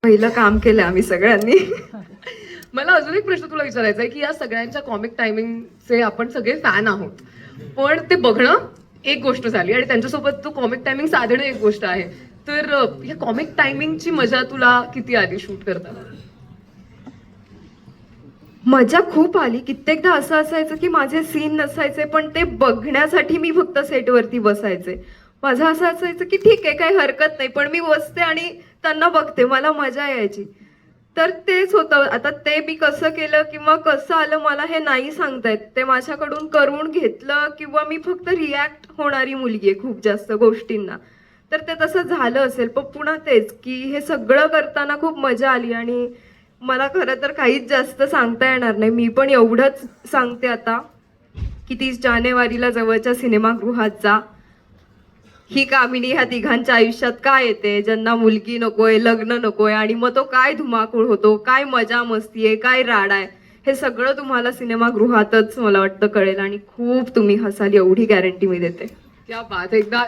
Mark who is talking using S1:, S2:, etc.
S1: पहिलं काम केलं आम्ही सगळ्यांनी.
S2: मला अजून एक प्रश्न तुला विचारायचा आहे की या सगळ्यांच्या कॉमिक टायमिंगचे आपण सगळे फॅन आहोत, पण ते बघणं एक गोष्ट झाली आणि त्यांच्यासोबत तू कॉमिक टायमिंग साधणं एक गोष्ट आहे. तर या कॉमिक टायमिंगची मजा तुला किती आली शूट करताना?
S1: मजा खूप आली. कित्येकदा असं असायचं की माझे सीन नसायचे, पण ते बघण्यासाठी मी फक्त सेटवरती बसायचे. माझं असं असायचं की ठीक आहे, काही हरकत नाही, पण मी बसते आणि त्यांना बघते, मला मजा यायची. तर तेच होतं. आता ते मी कसं केलं किंवा कसं आलं मला हे नाही सांगता येत. ते माझ्याकडून करून घेतलं किंवा मी फक्त रिॲक्ट होणारी मुलगी आहे खूप जास्त गोष्टींना. तर ते तसं झालं असेल. पण पुन्हा तेच की हे सगळं करताना खूप मजा आली आणि मला खरं तर काहीच जास्त सांगता येणार नाही. मी पण एवढंच सांगते आता की 30 जानेवारीला जवळच्या सिनेमागृहात जा. ही कामिनी ह्या तिघांच्या आयुष्यात काय येते, ज्यांना मुलगी नकोय, लग्न नकोय, आणि मग तो काय धुमाकूळ होतो, काय मजा मस्ती आहे, काय राड आहे, हे सगळं तुम्हाला सिनेमागृहातच मला वाटतं कळेल आणि खूप तुम्ही हसाल एवढी गॅरंटी मी देते.
S2: क्या बात आहे. एकदा